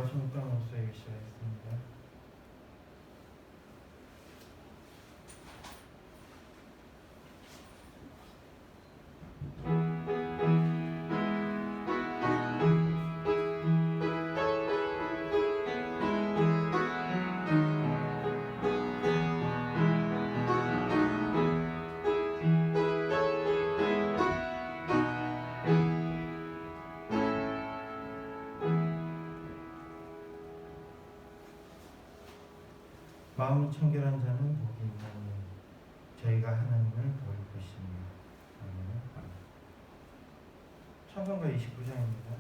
말씀을 끊임없이 읽기 시작했습니다. 마음이 청결한 자는 복이 있나니 저희가 하나님을 볼 것이며. 찬송가 29장입니다.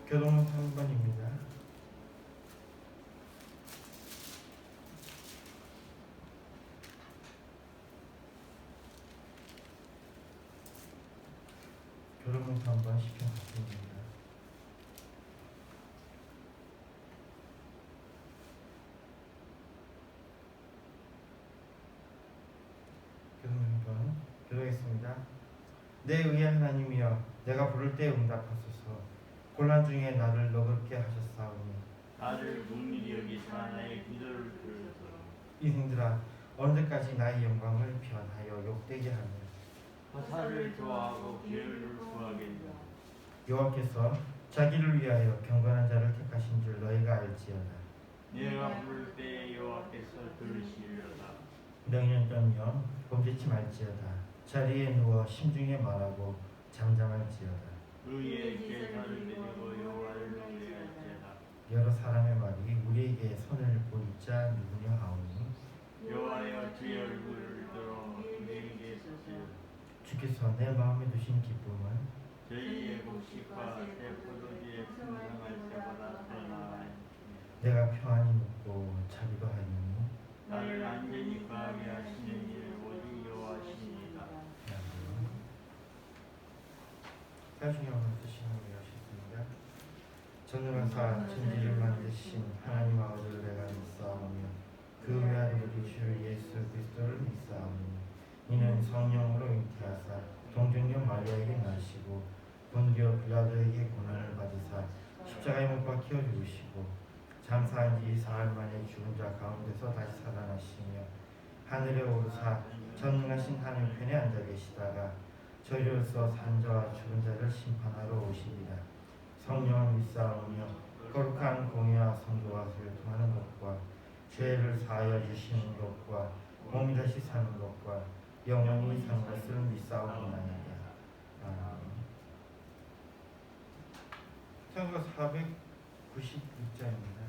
교동문 3번입니다. 교동문 3번 시편 같습니다. 교동문 3번 교도하겠습니다. 내 의의 하나님이여, 내가 부를 때 응답하소서. 곤란 중에 나를 너그럽게 하셨사오니 나를 긍휼히 여기사 나의 기도를 들으소서. 인생들아, 언제까지 나의 영광을 변하여 욕되게 하며 화살을 좋아하고 기회를 구하겠냐. 여호와께서 자기를 위하여 경건한 자를 택하신 줄 너희가 알지어다. 내가 부를 때 여호와께서 들으시리로다. 명령하며 범죄치 말지어다. 자리에 누워 심중에 말하고 잠잠할지어다. 의의 제사를 드리고 여호와를 경외할지어다. 여러 사람의 말이 우리에게 손을 보일 자 누구냐 하오니 여호와여, 주의 얼굴을 들어 우리에게 서시오. 주께서 내 마음에 두신 기쁨은 저희의 곡식과 새 포도주의 풍성할 때보다 더 나아요. 내가 평안히 눕고 자기도 하니 나를 안전히 거하게 하시는 일 오직 여호와시니이다. 사중에 쓰시는 것이었습니다. 전능하사 천지를 만드신 하나님 아버지를 내가 믿사오며 그 외아들 우리 주 예수 그리스도를 믿사오니 이는 성령으로 잉태하사 동정녀 마리아에게 나시고 본디오 빌라도에게 고난을 받으사 십자가에 못 박혀 죽으시고 장사한 지 사흘 만에 죽은 자 가운데서 다시 살아나시며 하늘에 오르사 전능하신 하나님 편에 앉아 계시다가 저희로서 산 자와 죽은 자를 심판하러 오시리라. 성령을 믿사오며 거룩한 공의와 성도와 소통하는 것과 죄를 사하여 주시는 것과 몸이 다시 사는 것과 영원히 사는 것을 믿사오나이다. 아멘. 성가 496장입니다.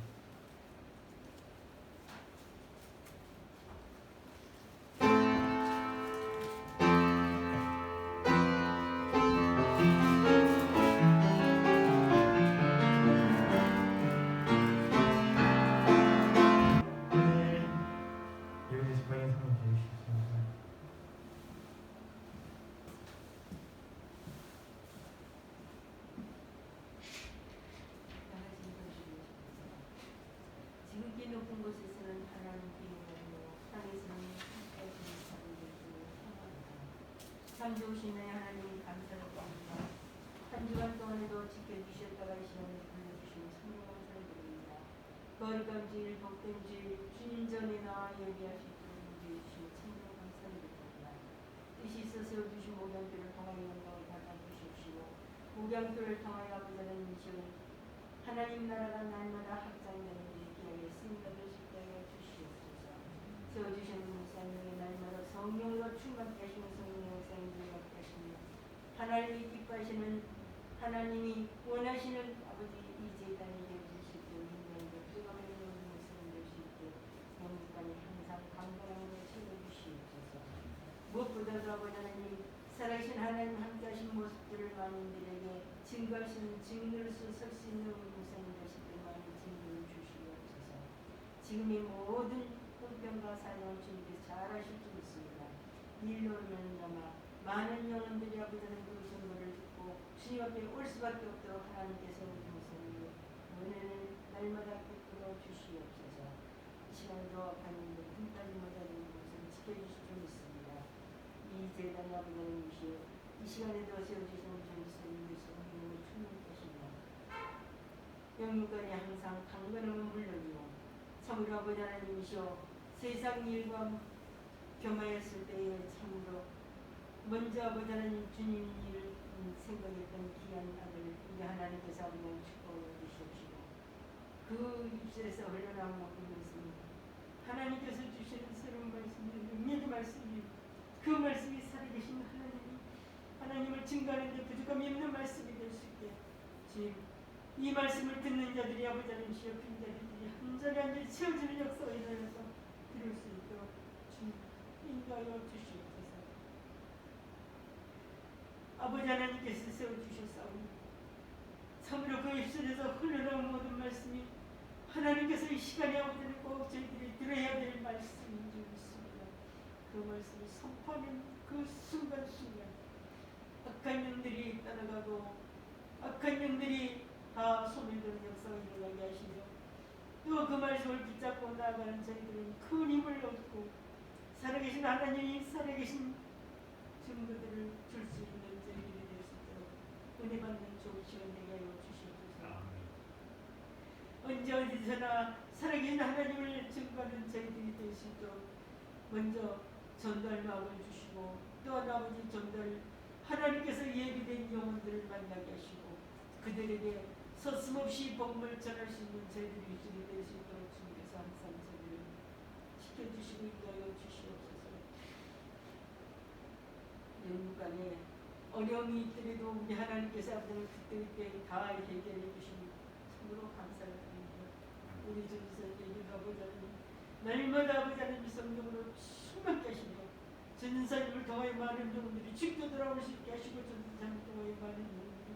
지극히 높은 곳에서는 하나님께 영광이요 땅에서는 하나님께 평안하다. 참 좋으신 내 하나님 감사를 드립니다. 한 주간 동안에도 지켜주셨다가 이 시간에 불러주신 참으로 감사를 드립니다. 거룩한 주일 복된 주일 주님 전에 나와 예비하실 분을 주신 참으로 감사를 드립니다. 뜻이 있어서 주신 목양교를 통하여 영광을 받아 주십시오. 목양교를 통하여 아버지는 미션을 하나님 나라가 날마다 확장되는 기회에 승리를 십자가에 주시옵소서. 세워주신 성령의 날마다 성령으로 충만케 하시는 성령의 역사인들을 맡게 하시며 하나님이 기뻐하시는 하나님이 원하시는 아버지 이 제단에 주실 때 인간과 뜨거운 모습을 낼수 있게 영육간이 항상 강건함으로 채워주시옵소서. 무엇보다도 아버지 하나님 살아계신 하나님 함께하신 모습들을 만인들에게 증거할 수 있는 증거를 설 수 있는 무상인 자식들 많은 증거를 주시옵소서. 지금의 모든 형편과 사정을 주님께서 잘 하실 줄 믿습니다. 일로 말미암아 많은 영혼들이 아버지는 그 전도를 듣고 주님 앞에 올 수밖에 없도록 하나님께서 우리 모습을 은혜는 날마다 베풀어 주시옵소서. 이 시간에도 하나님의 흠따지 못하는 것을 지켜주실 줄 믿습니다. 이 재단 아버지님이시여 이 시간에도 세워주시는 전수님께서 하나님을 충만하십니다. 영육간에 항상 강건함은 물론이요 참으로 아버지 하나님이시여 세상 일과 겸하였을 때에 참으로 먼저 아버지 하나님 주님 일을 생각했던 귀한 아들 우리 하나님께서 아버지 축복을 주시옵시고 그 입술에서 흘러나온 모든 말씀이 하나님께서 주시는 새로운 말씀이 능력의 말씀이 그 말씀이 살아계신 하나님을 증거하는데 부족함이 없는 말씀이 될 수 있게 주님 이 말씀을 듣는 자들이 아버지 하나님이시여 빈 자들이 한 자리 한 자리 채워지는 역사가 일어나서 들을 수 있도록 주님 인도하여 주시옵소서. 아버지 하나님께서 세워주셨사오니 참으로 그 입술에서 흘러나온 모든 말씀이 하나님께서 이 시간에 아버지는 꼭 저희들이 들어야 될 말씀인 줄 믿습니다. 그 말씀을 선포하는 그 순간순간 악한 영들이 떠나가고 악한 영들이 다 소멸되는 역사가 일어나게 하시며 또 그 말씀을 붙잡고 나아가는 저희들은 큰 힘을 얻고 살아계신 하나님이 살아계신 증거들을 줄 수 있는 저희들이 될 수 있도록 은혜 받는 좋은 시간 되게 하여 주시옵소서. 언제 어디서나 살아계신 하나님을 증거하는 저희들이 될 수 있도록 먼저 전달 마음을 주시고 또한 아버지 전달 하나님께서 예비된 영혼들을 만나게 하시고 그들에게 서슴없이 복음을 전할 수 있는 저희들이 될 수 있도록 주님께서 항상 저희를 지켜주시고 인도하여 주시옵소서. 영육간에 어려움이 있더라도 우리 하나님께서 아버지를 그때 다 해결해 주시니 참으로 감사를 드립니다. 우리 전사님이 아버지 날마다 아버지 하나님 성령으로 충만케 하시며 전사님을 통하여 많은 영혼들이 죽게 돌아올 수 있게 하시고 전사님을 통하여 많은 영혼들이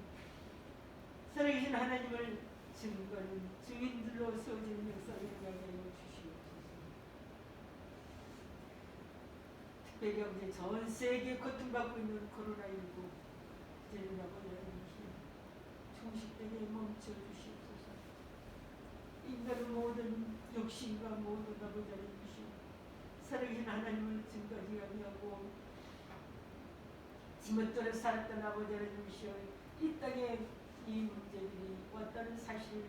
살아계신 하나님을 증거하는 증인들로 세워지는 역사를 일어나게 하여 주시옵소서. 특별히 아버지 전 세계에 고통받고 있는 코로나19 이제는 아버지 하나님 종식되게 멈춰 주시옵소서. 인간의 모든 욕심과 모든 아버지 하나님이시오 살아계신 하나님을 증거하지 아니하고 지멋대로 살았던 아버지 하나님이시오 이 땅에 이 문제들이 왔다는 사실을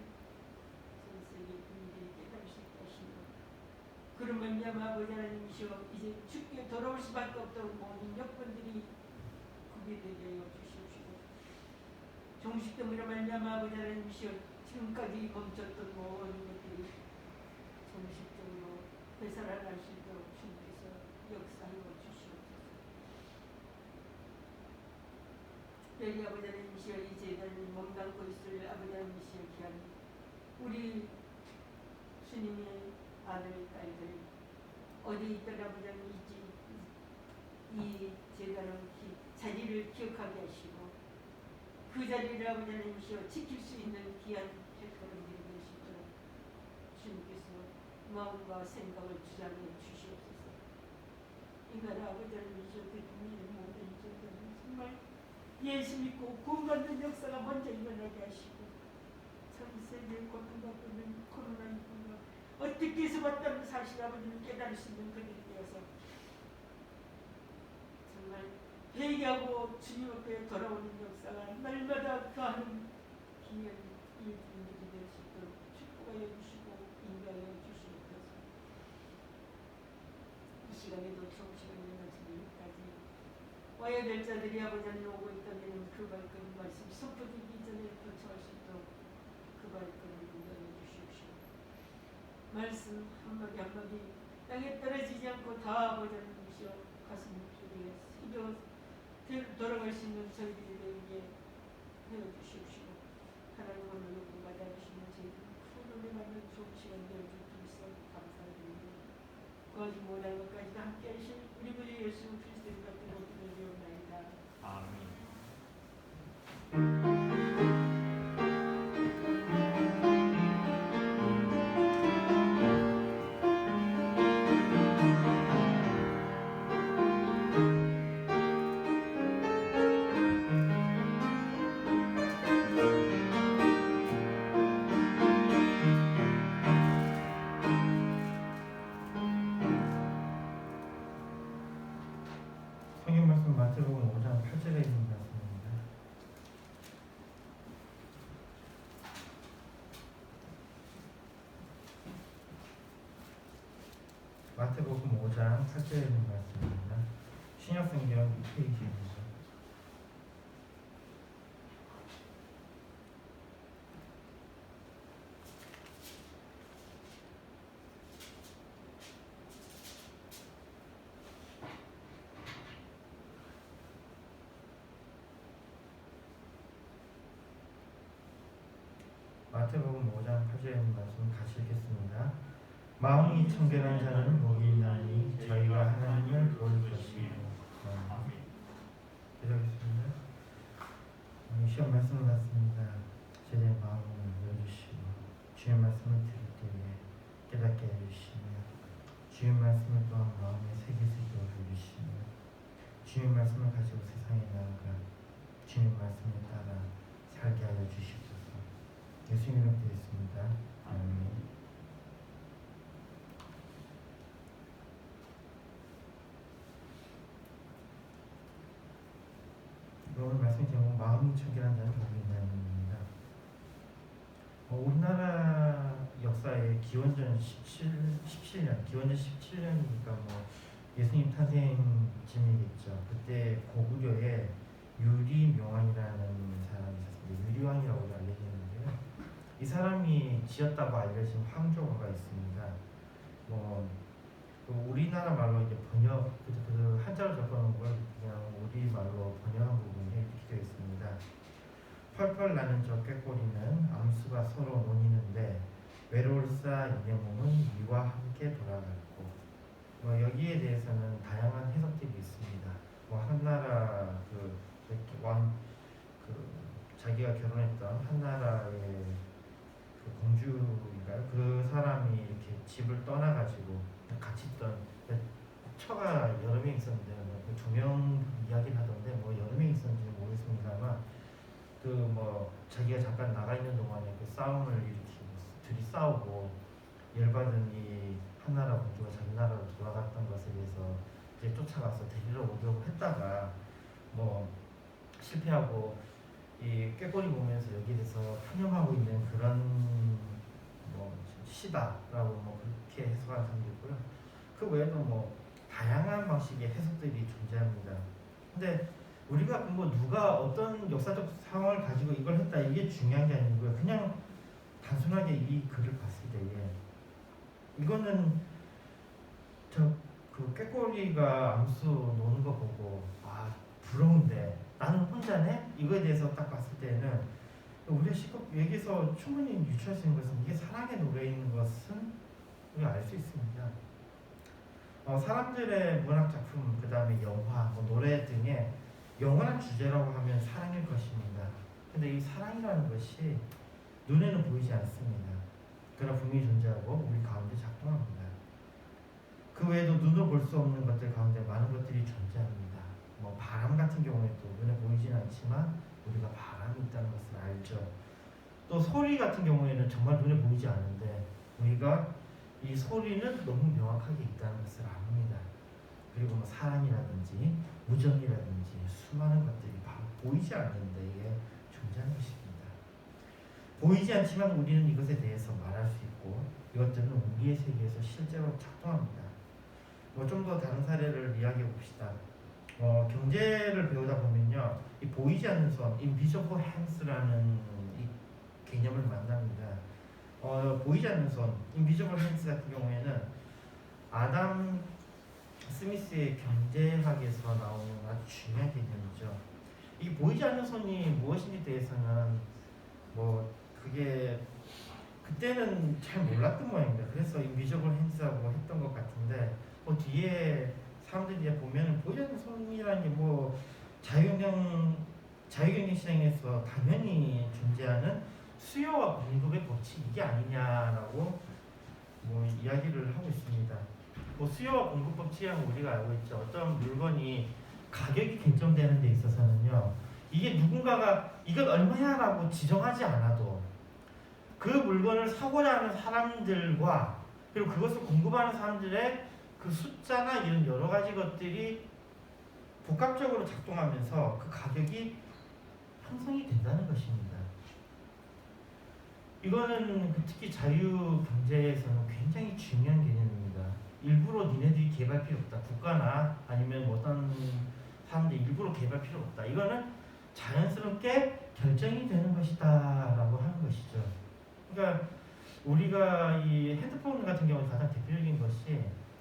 전 세계 국민들이 깨달을 수 있게 하시며 그런 말미암아 아버지 하나님이시여 이제 죽게 돌아올 수밖에 없도록 모든 여건들이 구비되게 하여 주시옵시고 종식됨으로 말미암아 아버지 하나님이시여 지금까지 멈췄던 모든 것들이 종식적으로 되살아날 수 있도록 주님께서 역사하여 주시옵소서. 특별히 아버지 하나님이시여 이 재단을 몸담고 있을 아버지 하나님이시여 귀한 우리 주님의 아들 딸들 어디 있던 아버지 하나님이지 이 재단의 자리를 기억하게 하시고 그 자리를 아버지 하나님이시여 지킬 수 있는 귀한 발걸음들이 될 수 있도록 주님께서 마음과 생각을 주장해 주시옵소서. 인간 아버지 하나님이시여 대통령의 모든 일들은 정말 예수 믿고 구원받는 역사가 먼저 일어나게 하시고 전 세계에 고통받고 있는 코로나19가 어떻게 해서 왔다는 사실 아버지를 깨달을 수 있는 그들이 되어서 정말 회개하고 주님 앞에 돌아오는 역사가 날마다 가는 귀한 일들이 될 수 있도록 축복하여 주시고 인도하여 주시옵소서. 이 시간에도 좋은 시간이 마치기까지 와야 될 자들이 아버지 하나님 오고 있다면 그 발걸음 말씀 선포되기 전에 도착할 수 있도록 그 발걸음을 인도하여 주시옵시고 말씀 한마디 한마디 땅에 떨어지지 않고 다 아버지 하나님이시여 가슴 속에 새겨 돌아갈 수 있는 저희들이 되게 해주시옵시고 하나님 오늘 요구 받아주시는 저희들 큰 은혜 받는 좋은 시간 되어주셔서 감사드립니다. 거짓 못할 것까지도 함께 하실 우리 구 예수 그리스도의 같은 것들을 배우나이다. 아멘. 마태복음 5장 8절에 있는 말씀입니다. 신약성경 2페이지입니다. 마태복음 5장 8절에 있는 말씀 같이 읽겠습니다. 마음이 청결한 자는 복이 있나니 저희가 하나님을 볼 것이요. 기도하겠습니다. 시험 말씀을 받습니다. 제대 마음을 열어주시고 주의 말씀을 들을 때에 깨닫게 해주시며 주의 말씀을 또한 마음에 새길 수 있도록 해주시며 주의 말씀을 가지고 세상에 나아가 주의 말씀에 따라 살게 하여 주시옵소서. 예수님으로 드리겠습니다. 아멘. 오늘 말씀 제목 마음이 청결한 자는 복이 있나니입니다. 우리나라 역사에 기원전 17년, 기원전 17년이니까 예수님 탄생쯤이겠죠. 그때 고구려에 유리명왕이라는 사람이 있었습니다. 유리왕이라고 알려지는데요. 이 사람이 지었다고 알려진 황조가 있습니다. 우리나라 말로 이제 번역, 그 한자로 적어놓은 걸 그냥 우리 말로 번역한 부분이 이렇게 되어 있습니다. 펄펄 나는 저 꾀꼬리는 암수가 서로 논이는데 외로울사 이내 몸은 이와 함께 돌아갔고 여기에 대해서는 다양한 해석들이 있습니다. 한나라 자기가 결혼했던 한나라의 공주인가요? 그 사람이 이렇게 집을 떠나가지고 같이 있던 처가 여러 명 있었는데 2명 이야기를 하던데 여러 명 있었는지 모르겠습니다만 자기가 잠깐 나가 있는 동안에 그 싸움을 일으키고 둘이 싸우고 열받은 이 한나라 공주가 자기 나라로 돌아갔던 것에 대해서 이제 쫓아가서 데리러 오려고 했다가 실패하고 이 꾀꼬리 보면서 여기에 대해서 탄념하고 있는 그런 시다라고 그렇게 해석하는 사람도 있고요. 그 외에도 다양한 방식의 해석들이 존재합니다. 근데 우리가 누가 어떤 역사적 상황을 가지고 이걸 했다 이게 중요한 게 아니고요. 그냥 단순하게 이 글을 봤을 때에 이거는 그 꾀꼬리가 암수 노는 거 보고 부러운데 나는 혼자네? 이거에 대해서 딱 봤을 때는 우리가 여기서 충분히 유추할 수 있는 것은 이게 사랑의 노래인 것은 우리가 알 수 있습니다. 사람들의 문학 작품, 그 다음에 영화, 노래 등의 영원한 주제라고 하면 사랑일 것입니다. 근데 이 사랑이라는 것이 눈에는 보이지 않습니다. 그러나 분명히 존재하고 우리 가운데 작동합니다. 그 외에도 눈으로 볼 수 없는 것들 가운데 많은 것들이 존재합니다. 바람 같은 경우에도 눈에 보이지는 않지만 우리가 바람이 있다는 것을 알죠. 또 소리 같은 경우에는 정말 눈에 보이지 않는데 우리가 이 소리는 너무 명확하게 있다는 것을 압니다. 그리고 사랑이라든지 우정이라든지 수많은 것들이 보이지 않는데 이게 존재하는 것입니다. 보이지 않지만 우리는 이것에 대해서 말할 수 있고 이것들은 우리의 세계에서 실제로 작동합니다. 좀 더 다른 사례를 이야기해 봅시다. 경제를 배우다 보면요, 이 보이지 않는 손, invisible hands라는 이 개념을 만납니다. 보이지 않는 손, invisible hands 같은 경우에는 아담 스미스의 경제학에서 나오는 아주 중요한 개념이죠. 이 보이지 않는 손이 무엇인지 대해서는 그게 그때는 잘 몰랐던 모양입니다. 그래서 invisible hands라고 했던 것 같은데 뒤에 사람들이 이제 보면 보이지 않는 손이라는 게 자유경쟁 시장에서 당연히 존재하는 수요와 공급의 법칙 이게 아니냐라고 이야기를 하고 있습니다. 수요와 공급 법칙이라는 우리가 알고 있죠. 어떤 물건이 가격이 결정되는 데 있어서는요, 이게 누군가가 이건 얼마야라고 지정하지 않아도 그 물건을 사고자 하는 사람들과 그리고 그것을 공급하는 사람들의 그 숫자나 이런 여러 가지 것들이 복합적으로 작동하면서 그 가격이 형성이 된다는 것입니다. 이거는 특히 자유 경제에서는 굉장히 중요한 개념입니다. 일부러 니네들이 개발 필요 없다. 국가나 아니면 어떤 사람들이 일부러 개발 필요 없다. 이거는 자연스럽게 결정이 되는 것이다라고 하는 것이죠. 그러니까 우리가 이 핸드폰 같은 경우 가장 대표적인 것이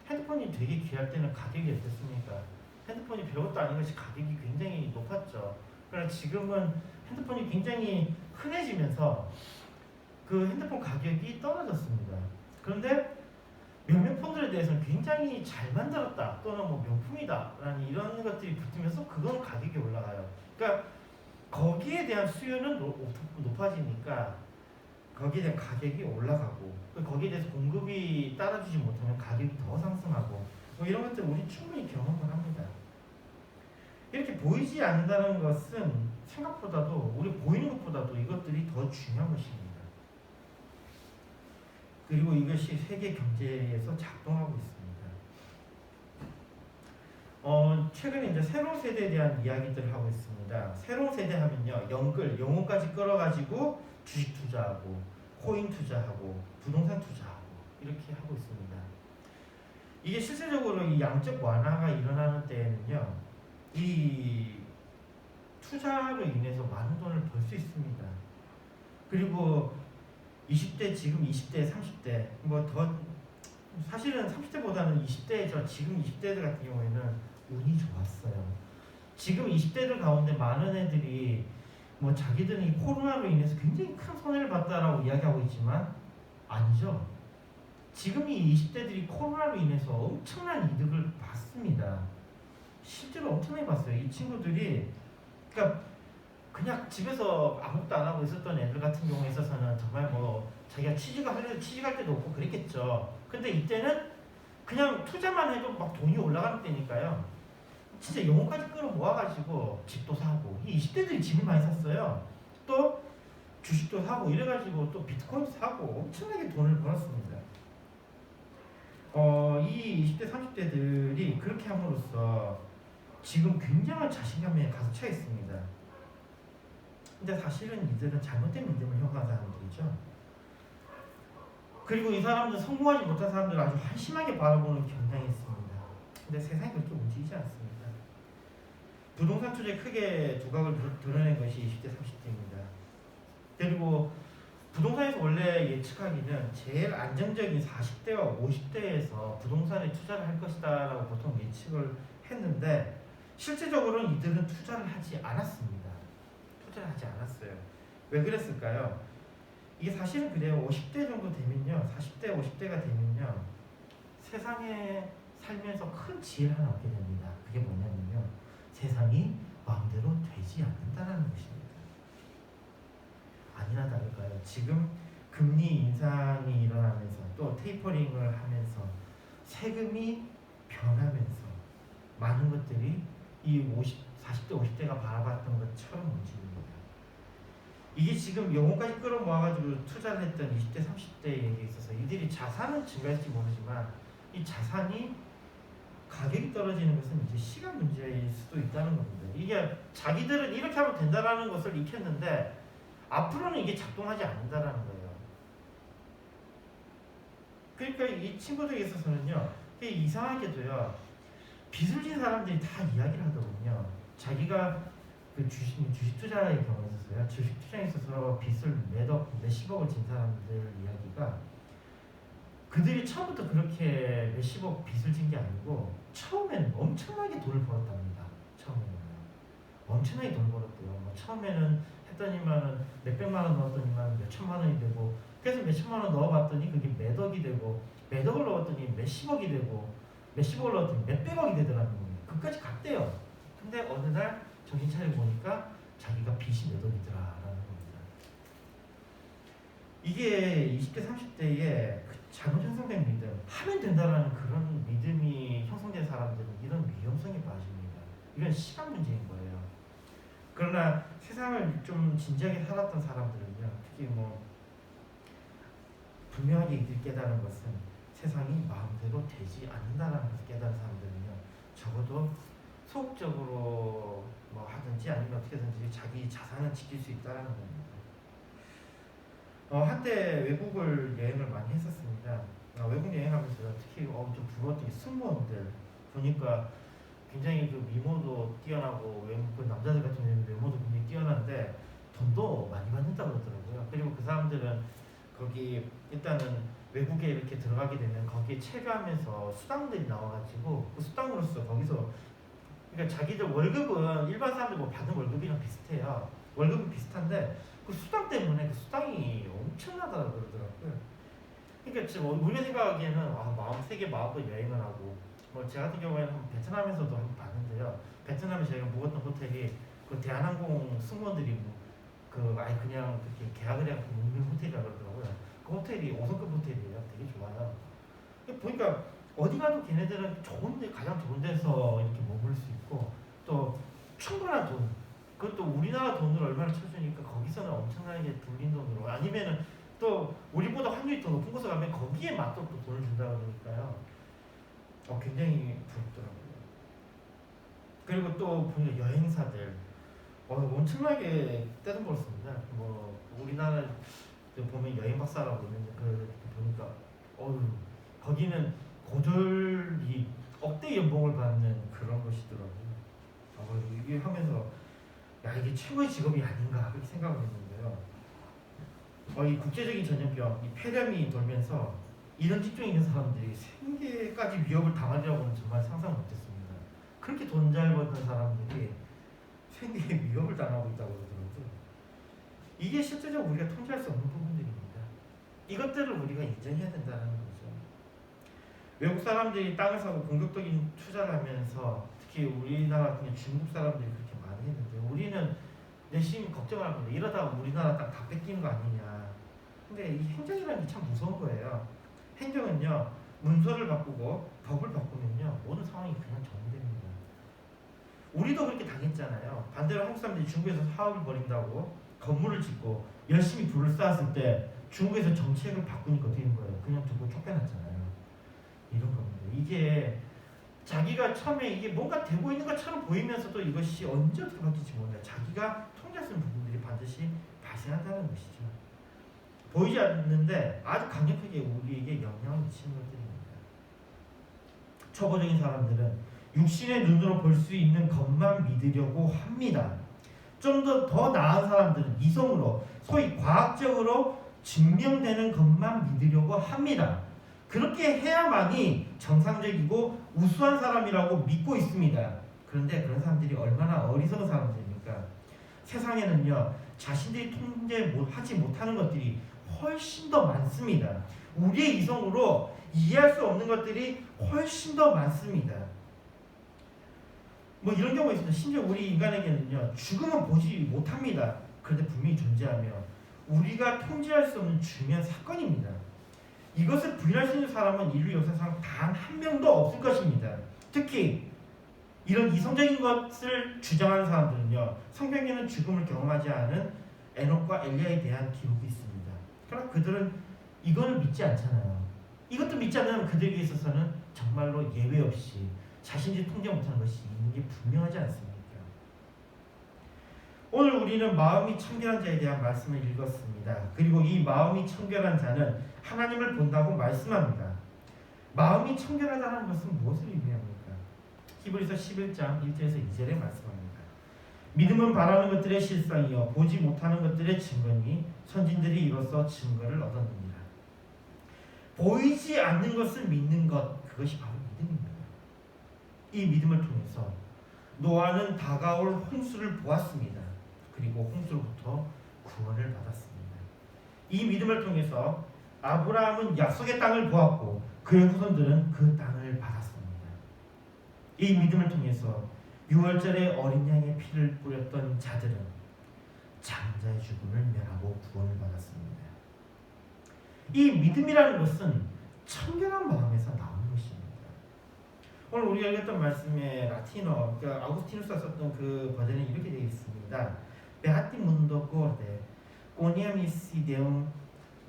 핸드폰이 되게 귀할 때는 가격이 어땠습니까? 핸드폰이 별것도 아닌 것이 가격이 굉장히 높았죠. 그러나 지금은 핸드폰이 굉장히 흔해지면서 그 핸드폰 가격이 떨어졌습니다. 그런데 몇몇 폰들에 대해서는 굉장히 잘 만들었다 또는 뭐 명품이다 라는 이런 것들이 붙으면서 그건 가격이 올라가요. 그러니까 거기에 대한 수요는 높아지니까 거기에 대한 가격이 올라가고 거기에 대해서 공급이 따라주지 못하면 가격이 더 상승하고 뭐 이런 것들 우리 충분히 경험을 합니다. 이렇게 보이지 않는다는 것은 생각보다도 우리 보이는 것보다도 이것들이 더 중요한 것입니다. 그리고 이것이 세계 경제에서 작동하고 있습니다. 최근에 이제 새로운 세대에 대한 이야기들을 하고 있습니다. 새로운 세대 하면요, 영혼까지 끌어가지고 주식 투자하고, 코인 투자하고, 부동산 투자하고 이렇게 하고 있습니다. 이게 실질적으로 이 양적 완화가 일어나는 때에는요, 이 투자로 인해서 많은 돈을 벌 수 있습니다. 그리고 20대, 지금 20대, 30대, 사실은 30대보다는 20대, 지금 20대들 같은 경우에는 운이 좋았어요. 지금 20대들 가운데 많은 애들이 뭐 자기들은 이 코로나로 인해서 굉장히 큰 손해를 봤다라고 이야기하고 있지만 아니죠. 지금 이 20대들이 코로나로 인해서 엄청난 이득을 봤습니다. 실제로 엄청나게 봤어요. 이 친구들이 그러니까 그냥 집에서 아무것도 안 하고 있었던 애들 같은 경우에 있어서는 정말 뭐 자기가 취직할 때도 없고 그랬겠죠. 근데 이때는 그냥 투자만 해도 막 돈이 올라가는 때니까요. 진짜 영혼까지 끌어 모아가지고 집도 사고, 이 20대들이 집을 많이 샀어요. 또 주식도 사고 이래가지고 또 비트코인도 사고 엄청나게 돈을 벌었습니다. 이 20대, 30대들이 그렇게 함으로써 지금 굉장한 자신감에 가득 차 있습니다. 근데 사실은 이들은 잘못된 믿음을 형성한 사람들이죠. 그리고 이 사람들 성공하지 못한 사람들을 아주 한심하게 바라보는 경향이 있습니다. 근데 세상이 그렇게 움직이지 않습니다. 부동산 투자에 크게 두각을 드러낸 것이 20대, 30대입니다. 그리고 부동산에서 원래 예측하기는 제일 안정적인 40대와 50대에서 부동산에 투자를 할 것이다 라고 보통 예측을 했는데 실제적으로는 이들은 투자를 하지 않았습니다. 투자를 하지 않았어요. 왜 그랬을까요? 이게 사실은 그래요. 50대 정도 되면요, 40대, 50대가 되면요, 세상에 살면서 큰 지혜를 하나 얻게 됩니다. 그게 뭐냐면요, 세상이 마음대로 되지 않는다는 것입니다. 아니나 다를까요? 지금 금리 인상이 일어나면서 또 테이퍼링을 하면서 세금이 변하면서 많은 것들이 이 40대, 50대가 바라봤던 것처럼 움직입니다. 이게 지금 영혼까지 끌어모아가지고 투자를 했던 20대, 30대에게 있어서 이들이 자산은 증가할지 모르지만 이 자산이 가격이 떨어지는 것은 이제 시간 문제일 수도 있다는 겁니다. 이게 자기들은 이렇게 하면 된다라는 것을 익혔는데 앞으로는 이게 작동하지 않는다라는 거예요. 그러니까 이 친구들에 있어서는요, 이상하게도요, 빚을 진 사람들이 다 이야기를 하더군요. 자기가 그 주식 투자의 경우에 있어서요, 주식 투자에 있어서 빚을 몇십억을 진 사람들 이야기가 그들이 처음부터 그렇게 몇십억 빚을 진 게 아니고 처음에는 엄청나게 돈을 벌었답니다. 처음에는 엄청나게 돈을 벌었대요. 뭐 처음에는 했더니만은 몇백만 원 넣었더니만 몇천만 원이 되고, 그래서 몇천만 원 넣어봤더니 그게 몇 억이 되고, 몇 억을 넣었더니 몇십억이 되고, 몇십억을 넣었더니 몇백억이 되더라고요. 그까지 갔대요. 근데 어느 날 정신 차리고 보니까 자기가 빚이 몇 억이더라라는 겁니다. 이게 20대, 30대에 잘못 형성된 믿음, 하면 된다라는 그런 믿음이 형성된 사람들은 이런 위험성에 빠집니다. 이건 시간 문제인 거예요. 그러나 세상을 좀 진지하게 살았던 사람들은요, 특히 뭐 분명하게 이들이 깨달은 것은 세상이 마음대로 되지 않는다라는 것을 깨달은 사람들은요, 적어도 소극적으로 뭐 하든지 아니면 어떻게든지 자기 자산을 지킬 수 있다라는 겁니다. 한때 외국을 여행을 많이 했었습니다. 외국 여행하면서 특히 좀 부러웠던 게 승무원들 보니까 굉장히 그 미모도 뛰어나고 그 남자들 같은 경우는 외모도 굉장히 뛰어난데 돈도 많이 받는다고 그러더라고요. 그리고 그 사람들은 거기 일단은 외국에 이렇게 들어가게 되면 거기에 체류하면서 수당들이 나와가지고 그 수당으로서 거기서 그러니까 자기들 월급은 일반 사람들 뭐 받는 월급이랑 비슷해요. 월급은 비슷한데 그 수당 때문에 그 수당이 엄청나다고 그러더라고요. 그러니까 지금 우리가 생각하기에는 세계 마음껏 여행을 하고 뭐 제 같은 경우에는 베트남에서도 한번 봤는데요. 베트남에 저희가 묵었던 호텔이 그 대한항공 승무원들이 그냥 그렇게 계약을 해서 묵는 호텔이라 그러더라고요. 그 호텔이 5성급 호텔이에요. 되게 좋아요. 보니까 어디 가도 걔네들은 가장 좋은 데서 이렇게 머물 수 있고 또 충분한 돈, 그것도 우리나라 돈으로 얼마나 쳐주니까 거기서는 엄청나게 불린 돈으로 아니면은 또 우리보다 환율이 더 높은 곳에 가면 거기에 맞춰 또 돈을 준다 그러니까요. 굉장히 부럽더라고요. 그리고 또 보니까 여행사들 엄청나게 떼돈 벌었습니다. 뭐 우리나라 보면 여행 박사라고 있는데 보니까 거기는 고졸이 억대 연봉을 받는 그런 것이더라고요. 이게 하면서 이게 최고의 직업이 아닌가 그렇게 생각을 했는데요. 이 국제적인 전염병, 이 폐렴이 돌면서 이런 직종에 있는 사람들이 생계까지 위협을 당하리라고는 정말 상상 못했습니다. 그렇게 돈 잘 버는 사람들이 생계에 위협을 당하고 있다고 그러더라고요. 이게 실제적으로 우리가 통제할 수 없는 부분들입니다. 이것들을 우리가 인정해야 된다는 거죠. 외국 사람들이 땅을 사고 공격적인 투자를 하면서 특히 우리나라 같은 중국 사람들이 그렇게 많이 했는데 우리는 내심 걱정을 합니다. 이러다 우리나라 땅 다 뺏기는 거 아니냐. 근데 이 행정이라는 게 참 무서운 거예요. 행정은요, 문서를 바꾸고 법을 바꾸면요 모든 상황이 그냥 정리됩니다. 우리도 그렇게 당했잖아요. 반대로 한국 사람들이 중국에서 사업을 벌인다고 건물을 짓고 열심히 불을 쌓았을 때 중국에서 정책을 바꾸니까 어떻게 된 거예요? 그냥 두고 쫓겨났잖아요. 이런 겁니다. 이게 자기가 처음에 이게 뭔가 되고 있는 것처럼 보이면서도 이것이 언제 어떻게 바뀔지 몰라요. 자기가 통제할 수 있는 부분들이 반드시 발생한다는 것이죠. 보이지 않는데 아주 강력하게 우리에게 영향을 미치는 것들입니다. 초보적인 사람들은 육신의 눈으로 볼 수 있는 것만 믿으려고 합니다. 좀 더 나은 사람들은 이성으로 소위 과학적으로 증명되는 것만 믿으려고 합니다. 그렇게 해야만이 정상적이고 우수한 사람이라고 믿고 있습니다. 그런데 그런 사람들이 얼마나 어리석은 사람들입니까? 세상에는요 자신들이 통제하지 못하는 것들이 훨씬 더 많습니다. 우리의 이성으로 이해할 수 없는 것들이 훨씬 더 많습니다. 뭐 이런 경우가 있습니다. 심지어 우리 인간에게는요 죽음은 보지 못합니다. 그런데 분명히 존재하며 우리가 통제할 수 없는 중요한 사건입니다. 이것을 부인할 수 있는 사람은 인류 역사상 단 한 명도 없을 것입니다. 특히 이런 이성적인 것을 주장하는 사람들은요 성경에는 죽음을 경험하지 않은 에녹과 엘리야에 대한 기록이 있습니다. 그러나 그들은 이걸 믿지 않잖아요. 이것도 믿지 않으면 그들에게 있어서는 정말로 예외 없이 자신들이 통제 못하는 것이 있는 게 분명하지 않습니까? 오늘 우리는 마음이 청결한 자에 대한 말씀을 읽었습니다. 그리고 이 마음이 청결한 자는 하나님을 본다고 말씀합니다. 마음이 청결하다는 것은 무엇을 의미합니까? 히브리서 11장 1절에서 2절에 말씀합니다. 믿음은 바라는 것들의 실상이요 보지 못하는 것들의 증거니 선진들이 이로써 증거를 얻었느니라. 보이지 않는 것을 믿는 것, 그것이 바로 믿음입니다. 이 믿음을 통해서 노아는 다가올 홍수를 보았습니다. 그리고 홍수로부터 구원을 받았습니다. 이 믿음을 통해서 아브라함은 약속의 땅을 보았고 그의 후손들은 그 땅을 받았습니다. 이 믿음을 통해서 6월절에 어린 양의 피를 뿌렸던 자들은 장자의 죽음을 면하고 구원을 받았습니다. 이 믿음이라는 것은 청결한 마음에서 나오는 것입니다. 오늘 우리가 읽었던 말씀의 라틴어, 그러니까 아우구스티누스가 썼던 그 버전에 이렇게 되어 있습니다. Beati mundo corde, quoniam isi deum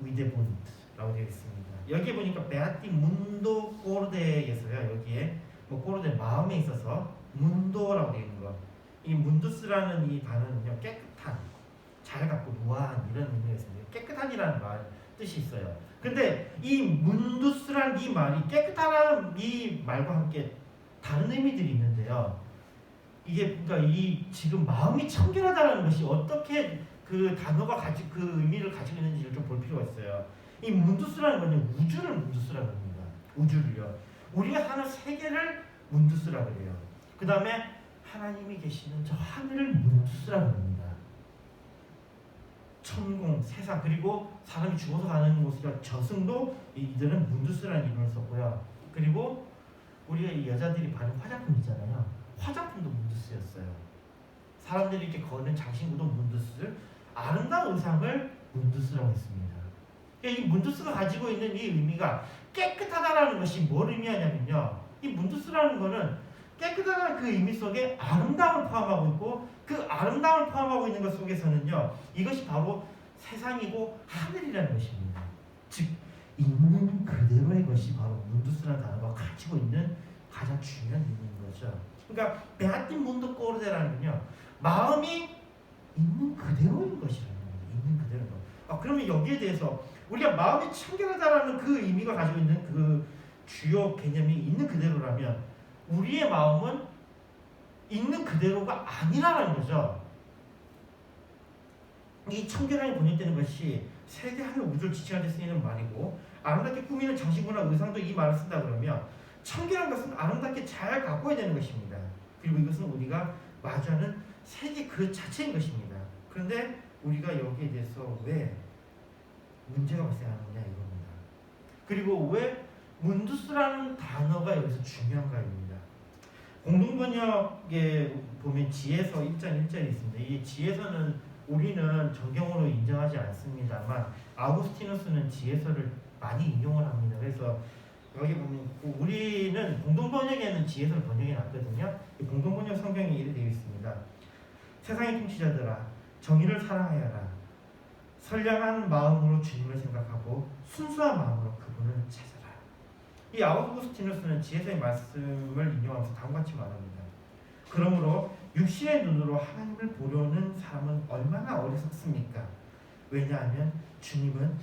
videbunt 라고 되어 있습니다. 여기 보니까 Beati mundo corde에서요. 여기에 뭐 corde 마음에 있어서 문도라고 되어 있는 것. 이 문두스라는 이 단어는요 깨끗한, 잘 갖고 무한 이런 의미가 있습니다. 깨끗한이라는 말 뜻이 있어요. 근데 이 문두스란 이 말이 깨끗하다는 이 말과 함께 다른 의미들이 있는데요. 이게 그러니까 이 지금 마음이 청결하다는 것이 어떻게 그 단어가 그 의미를 가지고 있는지를 좀 볼 필요가 있어요. 이 문두스라는 건요, 우주를 문두스라고 합니다. 우주를요. 우리가 사는 세계를 문두스라고 그래요. 그 다음에 하나님이 계시는 저 하늘을 문두스라고 합니다. 천공, 세상, 그리고 사람이 죽어서 가는 곳이라 저승도 이들은 문두스라는 이름을 썼고요. 그리고 우리가 이 여자들이 바른 화장품 있잖아요. 화장품도 문두스였어요. 사람들이 이렇게 거는 장신구도 문두스, 아름다운 의상을 문두스라고 했습니다. 이 문두스가 가지고 있는 이 의미가 깨끗하다라는 것이 뭘 의미하냐면요. 이 문두스라는 것은 깨끗하다는 그 의미 속에 아름다움을 포함하고 있고, 그 아름다움을 포함하고 있는 것 속에서는요, 이것이 바로 세상이고 하늘이라는 것입니다. 즉 있는 그대로의 것이 바로 문두스라는 단어가 가지고 있는 가장 중요한 의미인 거죠. 그러니까 베아틴 문도 꼬르데라는 건요, 마음이 있는 그대로인 것이라는 겁니다. 있는 그대로인 것. 그러면 여기에 대해서 우리가 마음이 청결하다라는 그 의미가 가지고 있는 그 주요 개념이 있는 그대로라면, 우리의 마음은 있는 그대로가 아니라는 거죠. 이 청결함이 번역되는 것이 세계 하늘 우주를 지칭할 때 쓰이는 말이고, 아름답게 꾸미는 장신구나 의상도 이 말을 쓴다 그러면 청결한 것은 아름답게 잘 가꿔야 되는 것입니다. 그리고 이것은 우리가 마주하는 세계 그 자체인 것입니다. 그런데 우리가 여기에 대해서 왜 문제가 발생하느냐 이겁니다. 그리고 왜 문두스라는 단어가 여기서 중요한가입니다. 공동번역에 보면 지혜서 1장 1절이 있습니다. 이 지혜서는 우리는 정경으로 인정하지 않습니다만 아우구스티누스는 지혜서를 많이 인용을 합니다. 그래서 여기 보면 우리는 공동번역에는 지혜서를 번역해 놨거든요. 공동번역 성경에 이렇게 되어 있습니다. 세상의 통치자들아, 정의를 사랑하여라. 선량한 마음으로 주님을 생각하고 순수한 마음으로 그분을 찾아라. 이 아우구스티누스는 지혜서의 말씀을 인용하면서 다음과 같이 말합니다. 그러므로 육신의 눈으로 하나님을 보려는 사람은 얼마나 어리석습니까? 왜냐하면 주님은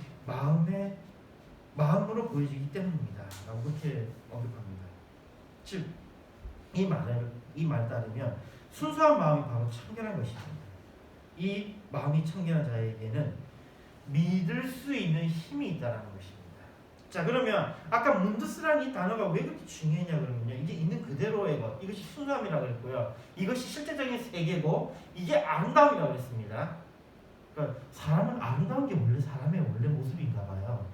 마음으로 보여지기 때문입니다. 라고 그렇게 언급합니다. 즉, 이 말 따르면 순수한 마음이 바로 청결한 것입니다. 이 마음이 청결한 자에게는 믿을 수 있는 힘이 있다는 것입니다. 자, 그러면 아까 문두스라는 이 단어가 왜 그렇게 중요했냐 그러면요, 이게 있는 그대로의 것, 이것이 순수함이라고 그랬고요, 이것이 실제적인 세계고 이게 아름다움이라고 그랬습니다. 그러니까 사람은 아름다운 게 원래 사람의 원래 모습인가 봐요.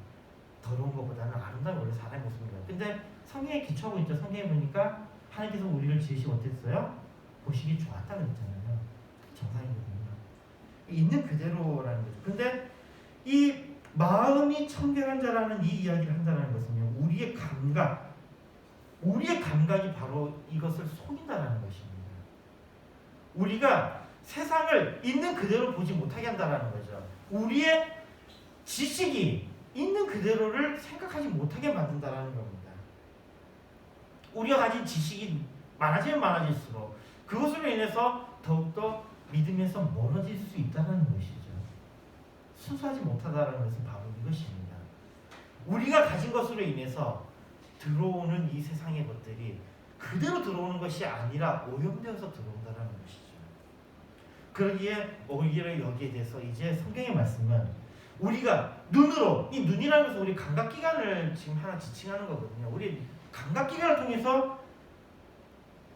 더러운 것보다는 아름다움이 원래 사람의 모습입니다. 근데 성경에 기초하고 있죠. 성경에 보니까 하나님께서 우리를 지으시고 어땠어요? 보시기 좋았다 그랬잖아요. 정상이거든요. 있는 그대로라는 거죠. 근데 이 마음이 청결한 자라는 이 이야기를 한다는 것은요, 우리의 감각이 바로 이것을 속인다는 것입니다. 우리가 세상을 있는 그대로 보지 못하게 한다는 거죠. 우리의 지식이 있는 그대로를 생각하지 못하게 만든다는 겁니다. 우리가 가진 지식이 많아지면 많아질수록 그것으로 인해서 더욱더 믿음에서 멀어질 수 있다는 것이죠. 순수하지 못하다는 것은 바로 이것입니다. 우리가 가진 것으로 인해서 들어오는 이 세상의 것들이 그대로 들어오는 것이 아니라 오염되어서 들어온다는 것이죠. 그러기에 오히려 여기에 대해서 이제 성경의 말씀은 우리가 눈으로, 이 눈이라는 것은 우리 감각기관을 지금 하나 지칭하는 거거든요. 우리 감각기관을 통해서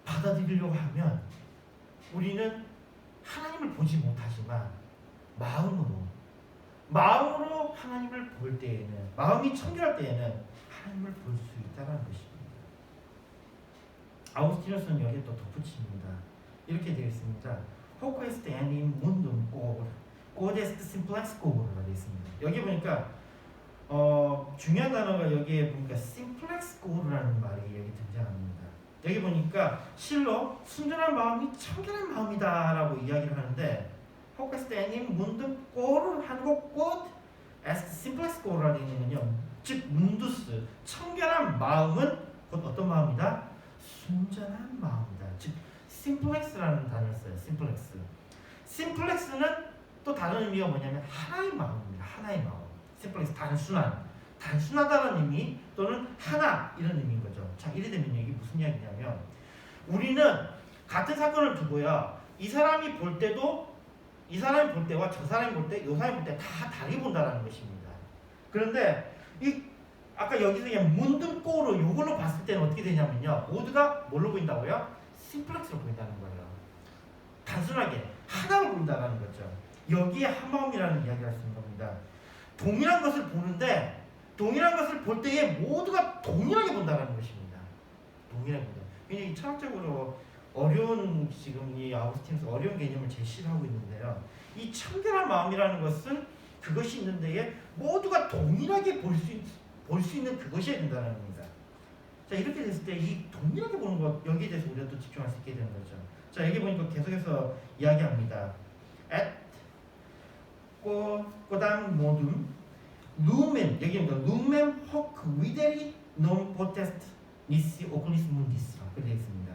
받아들이려고 하면 우리는 하나님을 보지 못하지만 마음으로 하나님을 볼 때에는, 마음이 청결할 때에는 하나님을 볼 수 있다는 것입니다. 아우구스티누스는 여기에 또 덧붙입니다. 이렇게 되어 있습니다. Hoc est enim mundum quod est simplex quo라고 되어 있습니다. 여기 보니까 중요한 단어가 여기에 보니까 simplex quo라는 말이 여기 등장합니다. 여기 보니까 실로 순전한 마음이 청결한 마음이다라고 이야기를 하는데, Hoc est enim mundum quod 한국 quod est simplex quo라고 되어 있는군요. 즉 문두스, 청결한 마음은 곧 어떤 마음이다? 순전한 마음이다. 즉 심플렉스라는 단어를 써요. 심플렉스는 또 다른 의미가 뭐냐면 하나의 마음입니다. 하나의 마음. 심플렉스 단순하다는 의미 또는 하나 이런 의미인 거죠. 자, 이래 되면 이게 무슨 이야기냐면 우리는 같은 사건을 두고요. 이 사람이 볼 때도 이 사람이 볼 때와 저 사람이 볼 때, 요 사람이 볼 때 다 다르게 본다는 것입니다. 그런데 이 아까 여기서 그냥 문등꼬로 요걸로 봤을 때는 어떻게 되냐면요. 모두가 뭘로 보인다고요? 심플렉스로 보인다는 거예요. 단순하게 하나로 보인다는 거죠. 여기에 한 마음이라는 이야기를 쓰는 겁니다. 동일한 것을 보는데 동일한 것을 볼 때에 모두가 동일하게 본다는 것입니다. 동일하게 본다. 굉장히 철학적으로 어려운 지금 이 아우구스티누스 어려운 개념을 제시를 하고 있는데요. 이 청결한 마음이라는 것은 그것이 있는 데에 모두가 동일하게 볼 수 있는 그것이어야 된다는 겁니다. 자, 이렇게 됐을 때 이 동일하게 보는 것 여기에 대해서 우리가 또 집중할 수 있게 되는 거죠. 자, 여기 보니까 계속해서 이야기합니다. at 꼬담 모둠 lumen 여기입니다. lumen hoc videri non potest nisi oculis mundis라고 되어 있습니다.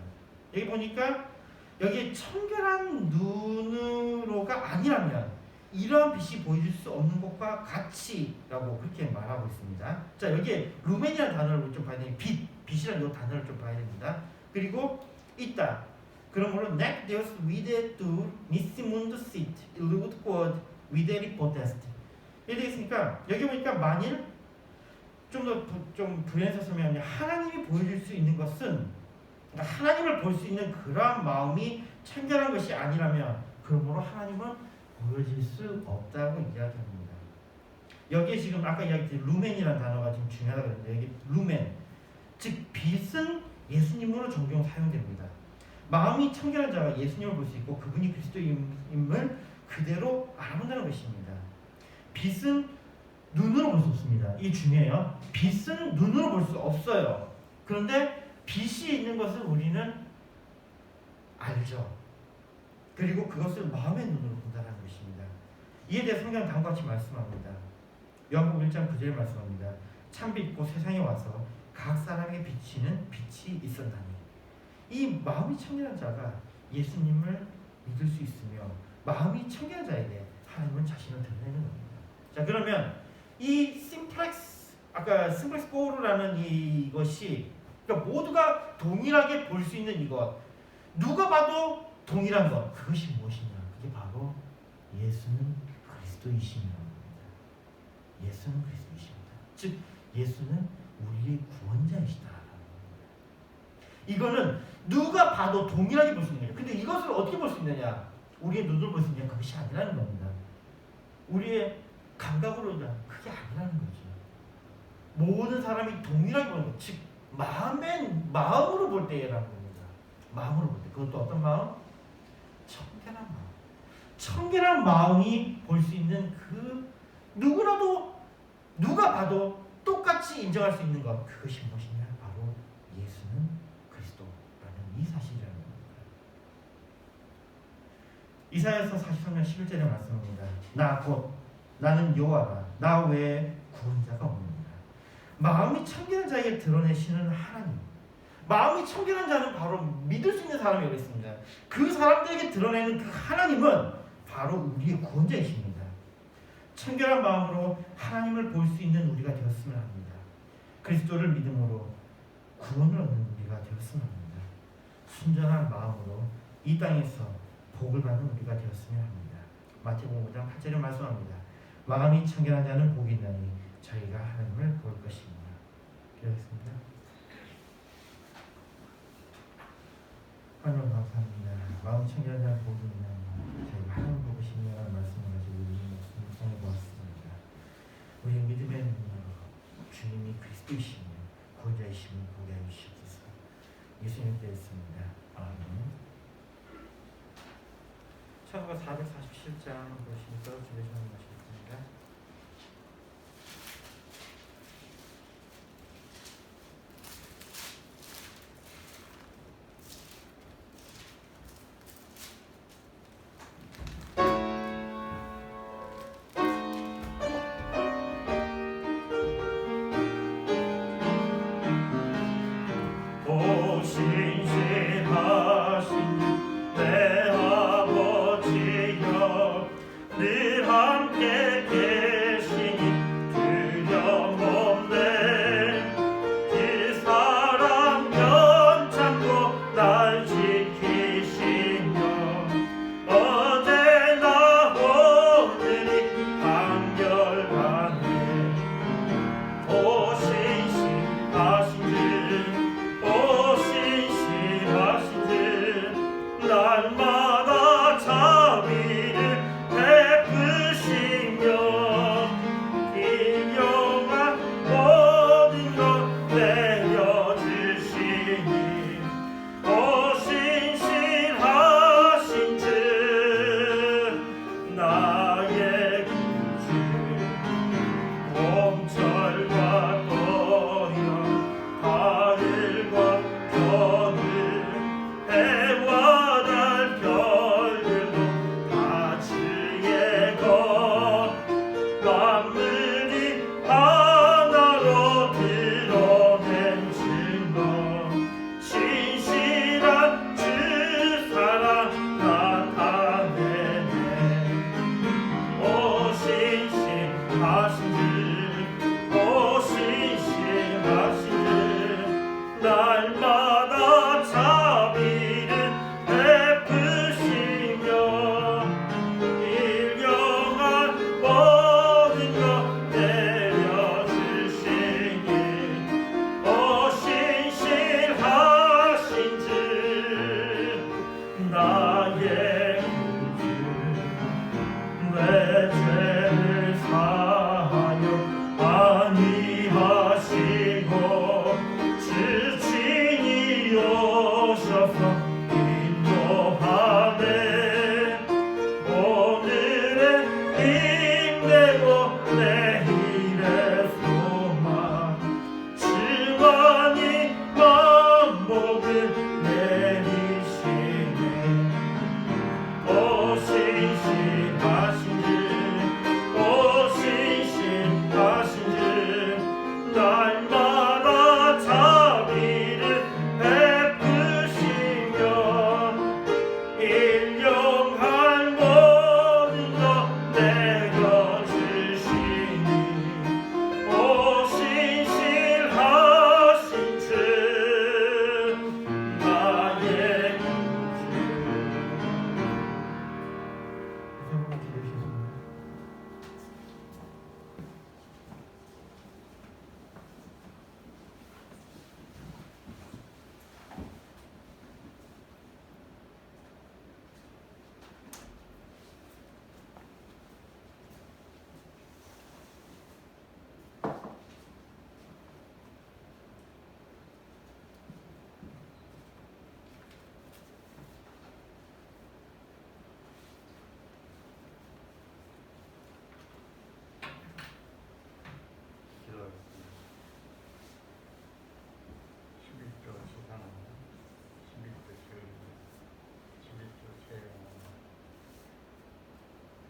여기 보니까 여기 청결한 눈으로가 아니라면 이러한 빛이 보여줄 수 없는 것과 같이라고 그렇게 말하고 있습니다. 자, 여기에 루멘이라는 단어를 좀 봐야 되니 빛이라는 이 단어를 좀 봐야 됩니다. 그리고 있다. 그러므로 nec deus videtur nisi mundus sit illud quod videri potest 이렇게 있으니까 여기 보니까 만일 좀 부연해서 설명하면 하나님이 보여줄 수 있는 것은 그러니까 하나님을 볼 수 있는 그러한 마음이 청결한 것이 아니라면 그러므로 하나님은 보여질 수 없다고 이야기합니다. 여기에 지금 아까 이야기했던 루멘이라는 단어가 지금 중요하다고 했는데 여기 루멘 즉 빛은 예수님으로 종종 사용됩니다. 마음이 청결한 자가 예수님을 볼 수 있고 그분이 그리스도임을 그대로 알아본다는 것입니다. 빛은 눈으로 볼 수 없습니다. 이게 중요해요. 빛은 눈으로 볼 수 없어요. 그런데 빛이 있는 것을 우리는 알죠. 그리고 그것을 마음의 눈으로 본다는 것입니다. 이에 대해 성경은 다음과 같이 말씀합니다. 요한복음 1장 9절에 말씀합니다. 참빛고 세상에 와서 각 사람에게 비치는 빛이 있었나니 이 마음이 청결한 자가 예수님을 믿을 수 있으며 마음이 청결한 자에게 하나님은 자신을 드러내는 겁니다. 자, 그러면 이 심플렉스 아까 심플렉스 고르라는 이것이 그러니까 모두가 동일하게 볼 수 있는 이것 누가 봐도 동일한 것 그것이 무엇이냐? 그게 바로 예수는 그리스도이심이라는 겁니다. 예수는 그리스도이십니다. 즉 예수는 우리의 구원자이시다라는 겁니다. 이거는 누가 봐도 동일하게 볼 수 있는 거죠. 근데 이것을 어떻게 볼 수 있느냐? 우리의 눈으로 볼 수 있느냐? 그것이 아니라는 겁니다. 우리의 감각으로 그게 아니라는 거죠. 모든 사람이 동일하게 보는 것, 즉 마음으로 볼 때라는 겁니다. 마음으로 볼 때. 그것도 어떤 마음? 청결한 마음. 청결한 마음이 볼 수 있는 그 누가 봐도 똑같이 인정할 수 있는 것 그것이 무엇이냐? 바로 예수는 그리스도라는 이 사실이라는 겁니다. 이사야서 43장 11절에 말씀합니다. 나는 여호와라 나 외에 구원자가 없느니라. 마음이 청결한 자에게 드러내시는 하나님. 마음이 청결한 자는 바로 믿을 수 있는 사람이 여기 있습니다. 그 사람들에게 드러내는 그 하나님은 바로 우리의 구원자이십니다. 청결한 마음으로 하나님을 볼 수 있는 우리가 되었으면 합니다. 그리스도를 믿음으로 구원을 얻는 우리가 되었으면 합니다. 순전한 마음으로 이 땅에서 복을 받는 우리가 되었으면 합니다. 마태복음 5장 8절에 말씀합니다. 마음이 청결한 자는 복이 있나니 저희가 하나님을 볼 것입니다. 기도하겠습니다. 하나님 감사합니다. 마음 청결한 자는 복이 있나니 저희가 하나님을 볼 것입니다라는 말씀을 가지고 우리 말씀을 통해 보았습니다. 우리의 믿음의 눈으로 주님이 그리스도이시며 구원자이심을 보게 하여 주시옵소서. 예수님 되었습니다. 아멘. 찬송가 447장 보시면서 기도 좀 하시겠습니다. 신실하신 내 아버지여 늘 함께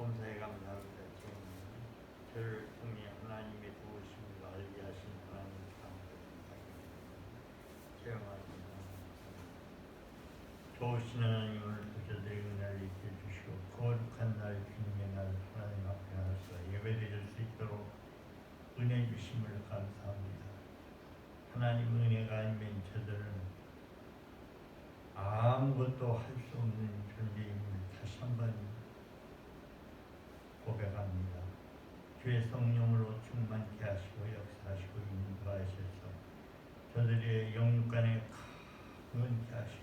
범사에 감사합니다. 저를 통해 하나님의 도우심을 알게 하신 하나님 감사합니다. 체험하신 좋으신 하나님 오늘 저들의 은혜를 입혀 주시고 거룩한 날 주님의 날 하나님 앞에 하셔서 예배드릴 수 있도록 은혜 주심을 감사합니다. 하나님 은혜가 아니면 저들은 아무것도 할 수 없는 존재임을 다시 한번 고백합니다. 주의 성령으로 충만케 하시고 역사하시고 인도하셔서 저들의 영육간에 강건케 하시고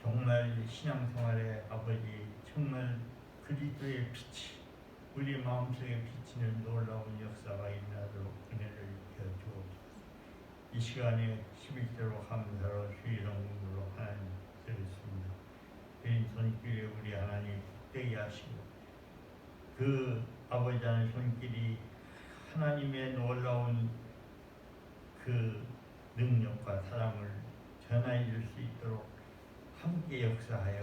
정말 신앙생활의 아버지 정말 그리스도의 빛이 우리 마음속에 비치는 놀라운 역사가 일어나도록 은혜를 입혀 주옵소서. 이 시간에 11대로 감사로 주의 이름으로 하나님 드리겠습니다. 개인 손길에 우리 하나님 되게 하시고 그 아버지 하나님 손길이 하나님의 놀라운 그 능력과 사랑을 전하여 줄 수 있도록 함께 역사하여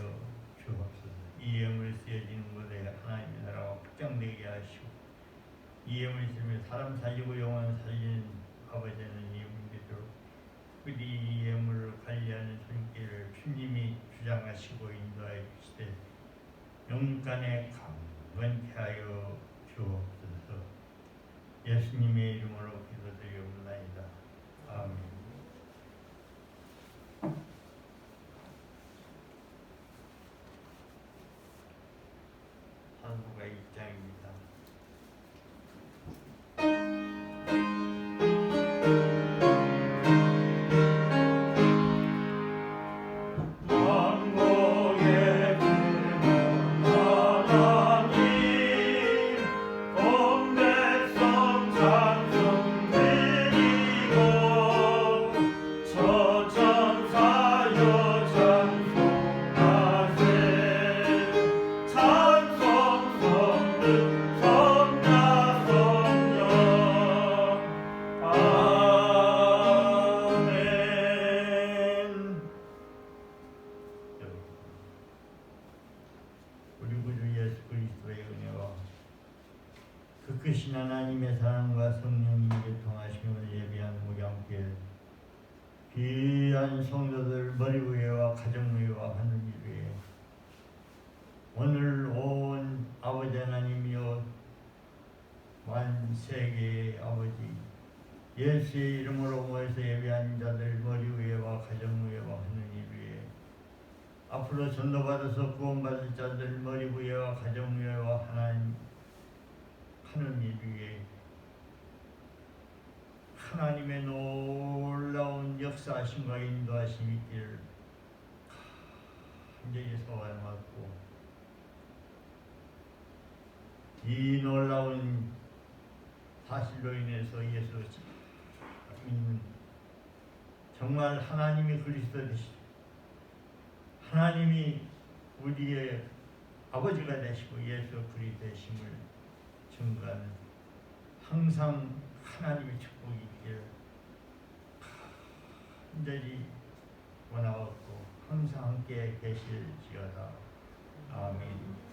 주옵소서. 이 예물이 쓰여지는 곳에 하나님의 나라가 확장되게 하시고 이 예물이 쓰면 사람 살리고 영혼 살리는 아버지 하나님 예물이도록 우리 예물을 관리하는 손길을 주님이 주장하시고 인도하여 주시되 영간에 강건케 하여 주옵소서. 예수님의 이름으로 기도드리옵나이다. 아멘. 산수가 1장입니다. 자 성도들 머리 위에와 가정 위에와 하늘 위에 오늘 온 아버지 하나님이여 만세계의 아버지 예수의 이름으로 모여서 예배한 자들 머리 위에와 가정 위에와 하느님 위에 앞으로 전도받아서 구원받을 자들 머리 위에와 가정 위에와 하느님 위에 하나님의 놀라운 역사하심과 인도하심이 있기를 간절히 소원하고 이 놀라운 사실로 인해서 예수 믿는 정말 하나님이 그리스도 되시고 하나님이 우리의 아버지가 되시고 예수 그리스도 되심을 증거하는 항상 하나님의 축복이 있기를 간절히 원하옵고 항상 함께 계실지어다. 아멘.